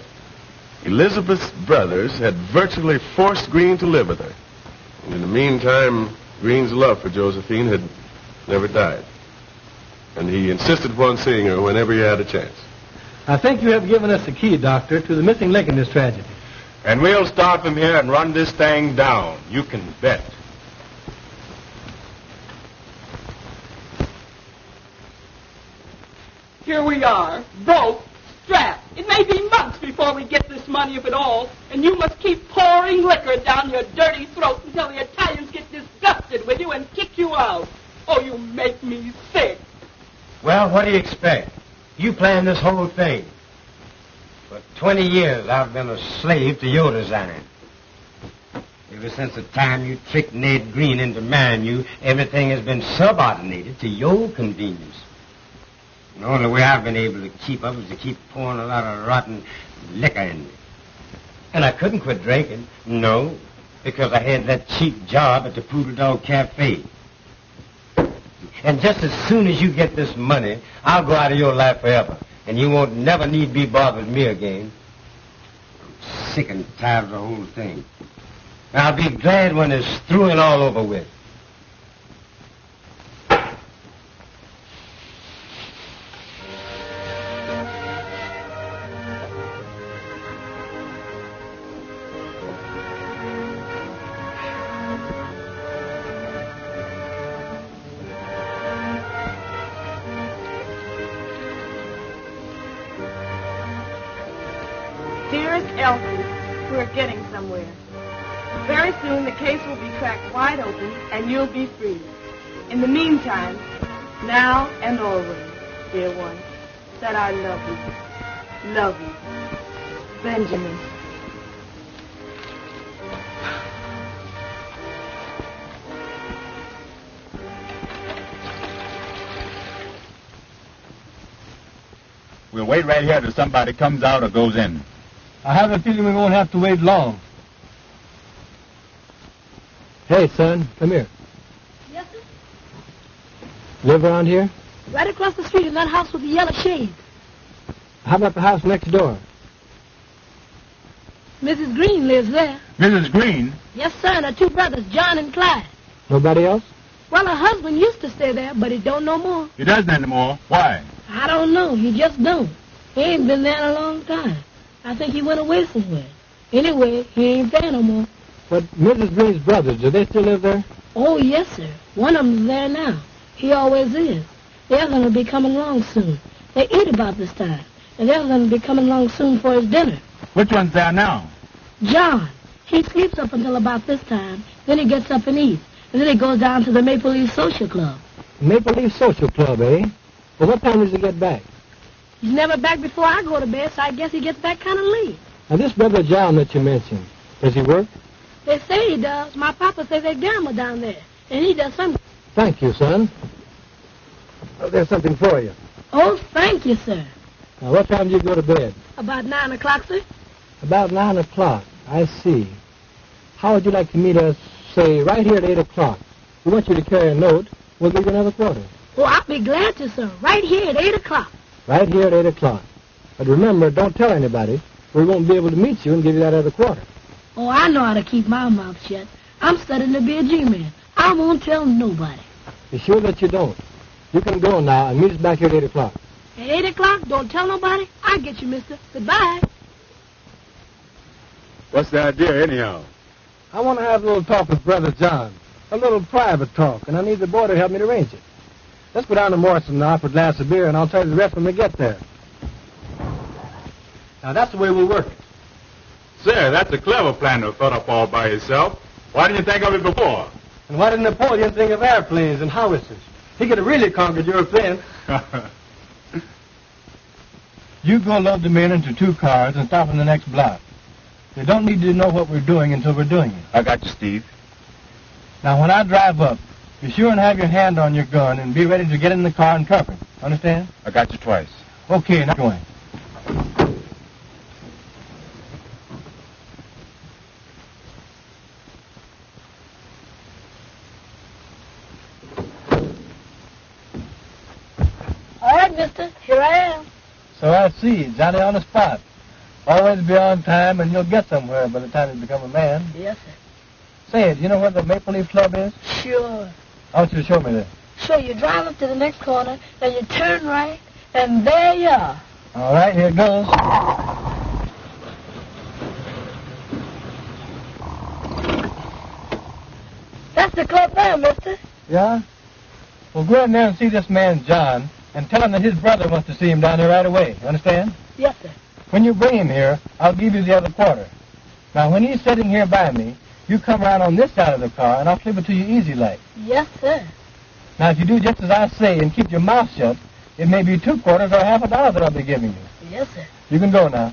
Elizabeth's brothers had virtually forced Green to live with her. And in the meantime, Green's love for Josephine had never died. And he insisted upon seeing her whenever he had a chance. I think you have given us the key, Doctor, to the missing link in this tragedy. And we'll start from here and run this thing down. You can bet. Here we are, broke, strapped. It may be months before we get this money, if at all, and you must keep pouring liquor down your dirty throat until the Italians get disgusted with you and kick you out. Oh, you make me sick. Well, what do you expect? You planned this whole thing. For 20 years, I've been a slave to your design. Ever since the time you tricked Ned Green into marrying you, everything has been subordinated to your convenience. The only way I've been able to keep up is to keep pouring a lot of rotten liquor in me. And I couldn't quit drinking. No, because I had that cheap job at the Poodle Dog Cafe. And just as soon as you get this money, I'll go out of your life forever. And you won't never need be bothered with me again. I'm sick and tired of the whole thing. And I'll be glad when it's through and all over with. Dearest Elsie, we're getting somewhere. Very soon the case will be cracked wide open and you'll be free. In the meantime, now and always, dear one, that I love you. Love you. Benjamin. We'll wait right here till somebody comes out or goes in. I have a feeling we won't have to wait long. Hey, son, come here. Yes, sir? Live around here? Right across the street in that house with the yellow shades. How about the house next door? Mrs. Green lives there. Mrs. Green? Yes, sir, and her two brothers, John and Clyde. Nobody else? Well, her husband used to stay there, but he don't no more. He doesn't anymore. Why? I don't know. He just don't. He ain't been there in a long time. I think he went away somewhere. Anyway, he ain't there no more. But Mrs. Green's brothers, do they still live there? Oh, yes, sir. One of them's there now. He always is. The other one will be coming along soon. They eat about this time. And the other one will be coming along soon for his dinner. Which one's there now? John. He sleeps up until about this time. Then he gets up and eats. And then he goes down to the Maple Leaf Social Club. Maple Leaf Social Club, eh? Well, what time does he get back? He's never back before I go to bed, so I guess he gets back kind of late. Now, this brother John that you mentioned, does he work? They say he does. My papa says they gamble down there. And he does something. Thank you, son. Oh, there's something for you. Oh, thank you, sir. Now, what time do you go to bed? About 9 o'clock, sir. About 9 o'clock. I see. How would you like to meet us, say, right here at 8 o'clock? We want you to carry a note. We'll give you another quarter. Oh, I'll be glad to, sir. Right here at 8 o'clock. Right here at 8 o'clock. But remember, don't tell anybody. We won't be able to meet you and give you that other quarter. Oh, I know how to keep my mouth shut. I'm studying to be a G-man. I won't tell nobody. Be sure that you don't. You can go now and meet us back here at 8 o'clock. At 8 o'clock? Don't tell nobody? I get you, mister. Goodbye. What's the idea, anyhow? I want to have a little talk with Brother John. A little private talk, and I need the boy to help me to arrange it. Let's go down to Morrison now for a glass of beer, and I'll tell you the rest when we get there. Now, that's the way we'll work it. Sir, that's a clever plan to have thought up all by yourself. Why didn't you think of it before? And why didn't Napoleon think of airplanes and howitzers? He could have really conquered Europe then. You go load the men into 2 cars and stop in the next block. They don't need to know what we're doing until we're doing it. I got you, Steve. Now, when I drive up, be sure and have your hand on your gun and be ready to get in the car and cover it. Understand? I got you twice. Okay, now going. All right, mister. Here I am. So I see. Johnny on the spot. Always be on time, and you'll get somewhere by the time you become a man. Yes, sir. Say, do you know where the Maple Leaf Club is? Sure. I want you to show me that. So you drive up to the next corner, and you turn right, and there you are. All right, here it goes. That's the club there, mister. Yeah? Well, go in there and see this man, John, and tell him that his brother wants to see him down there right away. Understand? Yes, sir. When you bring him here, I'll give you the other quarter. Now, when he's sitting here by me, you come around on this side of the car, and I'll flip it to you easy like. Yes, sir. Now, if you do just as I say and keep your mouth shut, it may be 2 quarters or half $1 that I'll be giving you. Yes, sir. You can go now.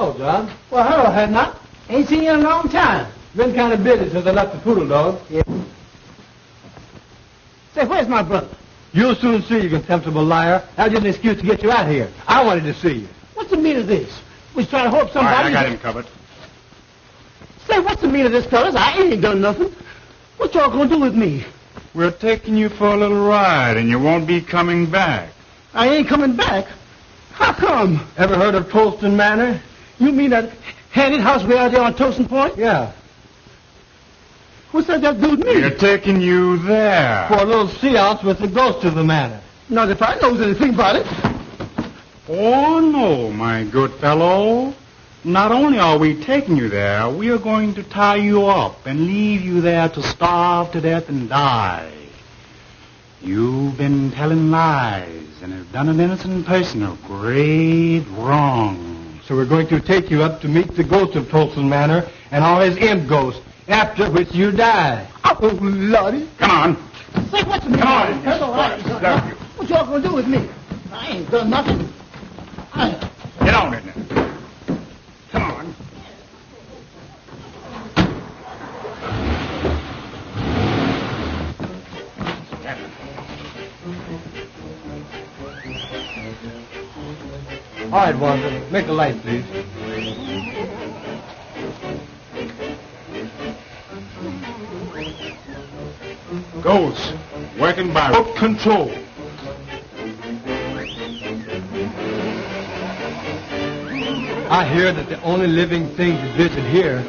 Hello, John. Well, hello, Hadnot. Ain't seen you in a long time. Been kind of busy since I left the poodle dog. Yeah. Say, where's my brother? You'll soon see, you contemptible liar. That was just an excuse to get you out here. I wanted to see you. What's the meaning of this? We trying to hope somebody... All right, I got him covered. Say, what's the meaning of this, fellas? I ain't done nothing. What y'all gonna do with me? We're taking you for a little ride, and you won't be coming back. I ain't coming back. How come? Ever heard of Tolston Manor? You mean that handed house way out there on Tolston Point? Yeah. What's that got to do with me? We're taking you there. For a little seance with the ghost of the manor. Not if I knows anything about it. Oh, no, my good fellow. Not only are we taking you there, we are going to tie you up and leave you there to starve to death and die. You've been telling lies and have done an innocent person a great wrong. So we're going to take you up to meet the ghost of Tolston Manor and all his imp ghosts, after which you die. Oh, Lordy. Come on. Say, what's the meaning? Come on. That's all right. What y'all gonna do with me? I ain't done nothing. Get on it now. Come on. All right, Walter. Make the light, please. Ghosts, working by remote control. I hear that the only living things that visit here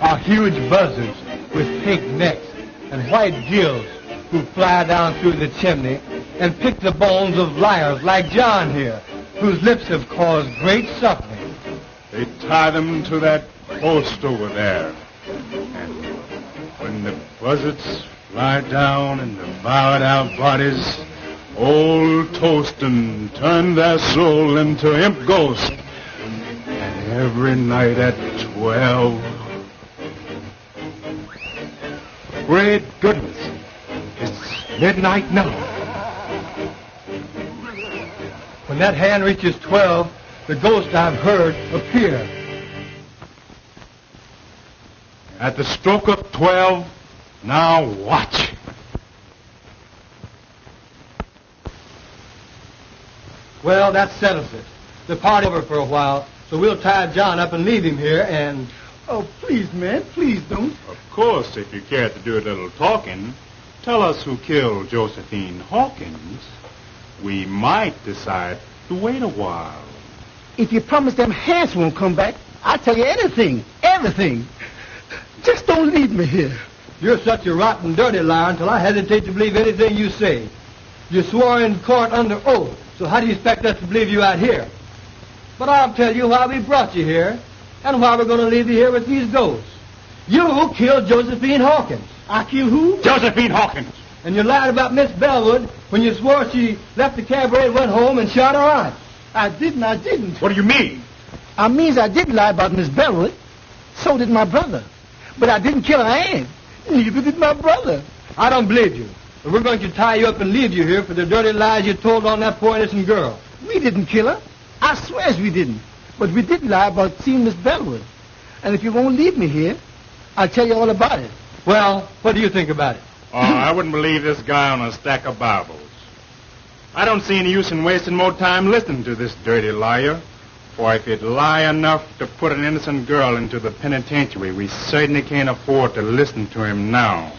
are huge buzzards with pink necks and white gills who fly down through the chimney and pick the bones of liars like John here, whose lips have caused great suffering. They tie them to that post over there. And when the buzzards fly down and devour our bodies, old Tolston turned their soul into imp ghosts. And every night at 12... Great goodness, it's midnight now. When that hand reaches 12, the ghost I've heard appear. At the stroke of 12, now watch. Well, that settles it. The party's over for a while, so we'll tie John up and leave him here and... Oh, please, man, please don't. Of course, if you care to do a little talking, tell us who killed Josephine Hawkins. We might decide to wait a while. If you promise them hands won't come back, I'll tell you anything, everything. Just don't leave me here. You're such a rotten, dirty liar until I hesitate to believe anything you say. You swore in court under oath, so how do you expect us to believe you out here? But I'll tell you why we brought you here, and why we're going to leave you here with these ghosts. You killed Josephine Hawkins. I killed who? Josephine Hawkins. And you lied about Miss Bellwood when you swore she left the cabaret and went home and shot her aunt. I didn't. What do you mean? I means I did lie about Miss Bellwood. So did my brother. But I didn't kill her aunt. Neither did my brother. I don't believe you. But we're going to tie you up and leave you here for the dirty lies you told on that poor innocent girl. We didn't kill her. I swears we didn't. But we did lie about seeing Miss Bellwood. And if you won't leave me here, I'll tell you all about it. Well, what do you think about it? Oh, I wouldn't believe this guy on a stack of Bibles. I don't see any use in wasting more time listening to this dirty liar. For if he'd lie enough to put an innocent girl into the penitentiary, we certainly can't afford to listen to him now.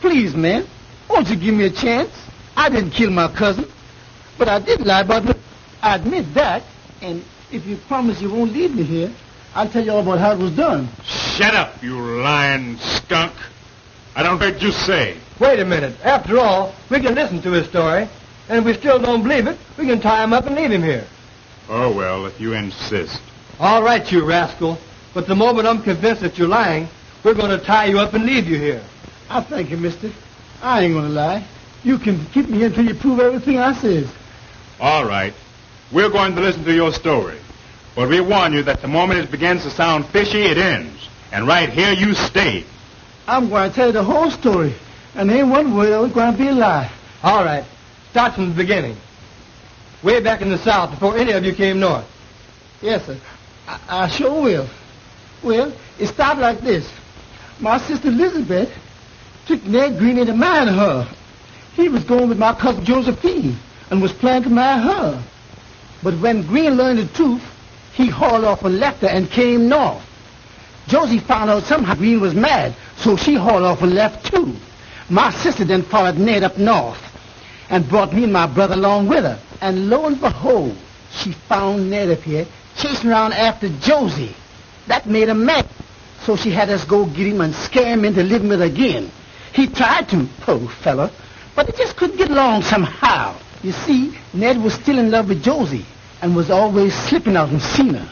Please, man, won't you give me a chance? I didn't kill my cousin, but I did lie about it. I admit that, and if you promise you won't leave me here, I'll tell you all about how it was done. Shut up, you lying skunk. I don't heard you say. Wait a minute. After all, we can listen to his story, and if we still don't believe it, we can tie him up and leave him here. Oh, well, if you insist. All right, you rascal. But the moment I'm convinced that you're lying, we're going to tie you up and leave you here. I thank you, mister. I ain't going to lie. You can keep me here until you prove everything I says. All right. We're going to listen to your story. But we warn you that the moment it begins to sound fishy, it ends. And right here you stay. I'm going to tell you the whole story. And there ain't one word of it's going to be a lie. All right. Start from the beginning. Way back in the South, before any of you came north. Yes, sir. I sure will. Well, it started like this. My sister Elizabeth took Ned Green in to marry her. He was going with my cousin Josephine and was planning to marry her. But when Green learned the truth, he hauled off and left her and came north. Josie found out somehow Green was mad, so she hauled off and left too. My sister then followed Ned up north and brought me and my brother along with her. And lo and behold, she found Ned up here chasing around after Josie. That made her mad, so she had us go get him and scare him into living with her again. He tried to, poor fella, but he just couldn't get along somehow. You see, Ned was still in love with Josie and was always slipping out and seeing her.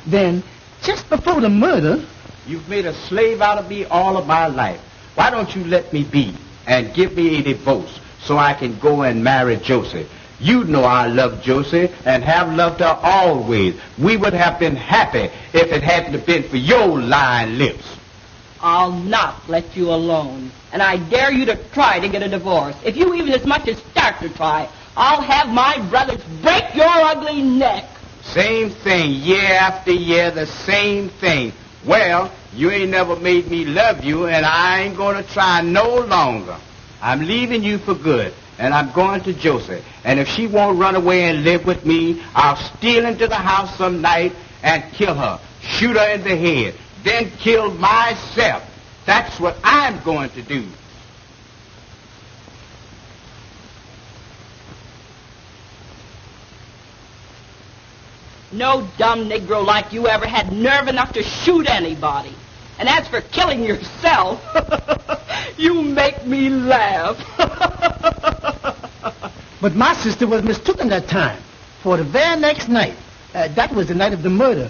Then, just before the murder... You've made a slave out of me all of my life. Why don't you let me be and give me a divorce so I can go and marry Josie? You know I love Josie and have loved her always. We would have been happy if it hadn't been for your lying lips. I'll not let you alone. And I dare you to try to get a divorce. If you even as much as start to try, I'll have my brothers break your ugly neck. Same thing, year after year, the same thing. Well, you ain't never made me love you, and I ain't going to try no longer. I'm leaving you for good, and I'm going to Josie. And if she won't run away and live with me, I'll steal into the house some night and kill her, shoot her in the head, then kill myself. That's what I'm going to do. No dumb Negro like you ever had nerve enough to shoot anybody. And as for killing yourself, you make me laugh. But my sister was mistaken that time. For the very next night, that was the night of the murder,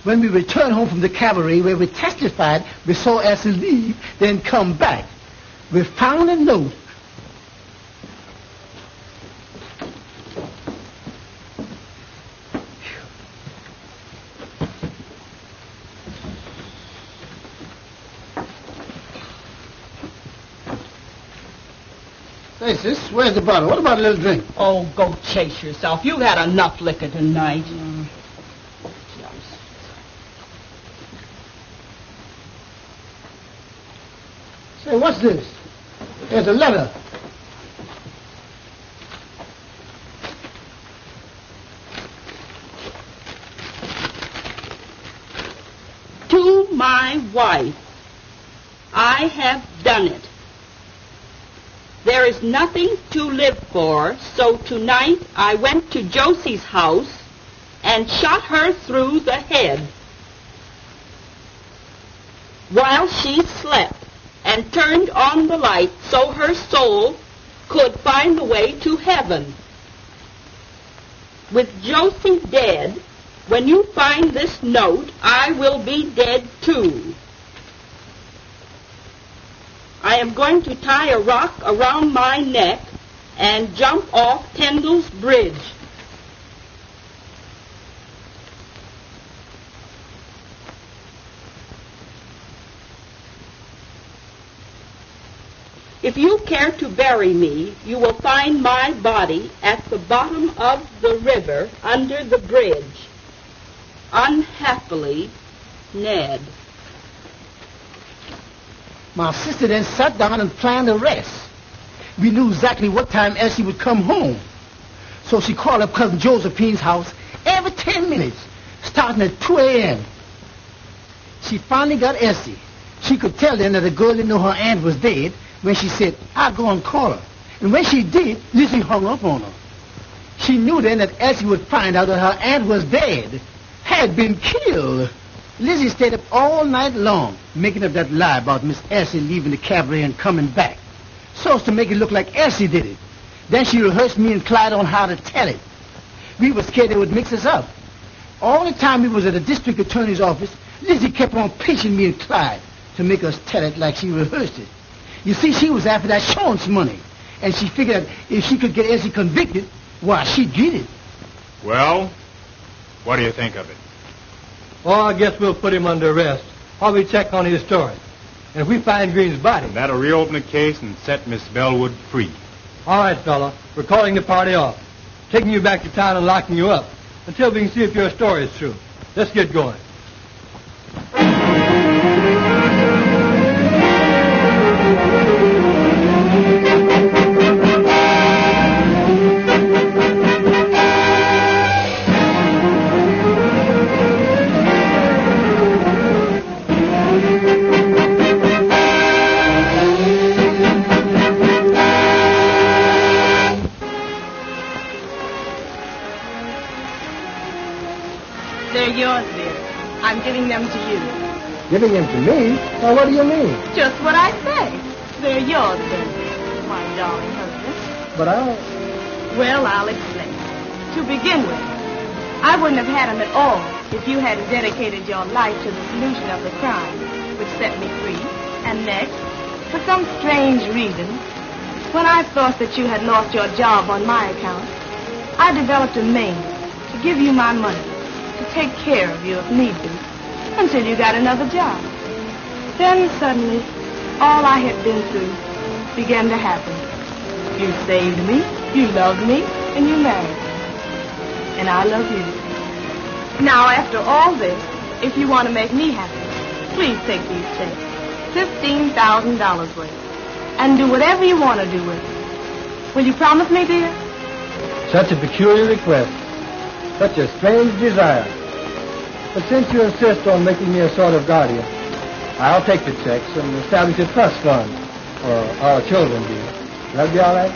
when we returned home from the cabaret where we testified we saw Elsie leave, then come back. We found a note. Hey, sis, where's the bottle? What about a little drink? Oh, go chase yourself. You've had enough liquor tonight. Say, what's this? There's a letter. To my wife, I have done it. There is nothing to live for, so tonight I went to Josie's house and shot her through the head while she slept and turned on the light so her soul could find the way to heaven. With Josie dead, when you find this note, I will be dead too. I am going to tie a rock around my neck and jump off Tyndall's Bridge. If you care to bury me, you will find my body at the bottom of the river under the bridge. Unhappily, Ned. My sister then sat down and planned the rest. We knew exactly what time Elsie would come home. So she called up Cousin Josephine's house every 10 minutes, starting at 2 a.m. She finally got Elsie. She could tell then that the girl didn't know her aunt was dead when she said, I'll go and call her. And when she did, Lizzie hung up on her. She knew then that Elsie would find out that her aunt was dead, had been killed. Lizzie stayed up all night long, making up that lie about Miss Elsie leaving the cabaret and coming back, so as to make it look like Elsie did it. Then she rehearsed me and Clyde on how to tell it. We were scared they would mix us up. All the time we was at the district attorney's office, Lizzie kept on pinching me and Clyde to make us tell it like she rehearsed it. You see, she was after that insurance money, and she figured that if she could get Elsie convicted, why, she'd get it. Well, what do you think of it? Oh, I guess we'll put him under arrest while we check on his story. And if we find Green's body... That'll reopen the case and set Miss Bellwood free. All right, fella. We're calling the party off. Taking you back to town and locking you up until we can see if your story is true. Let's get going. They're yours, dear. I'm giving them to you. Giving him to me? Well, what do you mean? Just what I say. They're yours, then, my darling husband. But Well, I'll explain. To begin with, I wouldn't have had them at all if you hadn't dedicated your life to the solution of the crime, which set me free. And next, for some strange reason, when I thought that you had lost your job on my account, I developed a means to give you my money, to take care of you if need be, until you got another job. Then suddenly, all I had been through began to happen. You saved me, you loved me, and you married me. And I love you. Now, after all this, if you want to make me happy, please take these checks, $15,000 worth, and do whatever you want to do with it. Will you promise me, dear? such a peculiar request, such a strange desire. But since you insist on making me a sort of guardian, I'll take the checks and establish a trust fund for our children, dear. That'll be all right?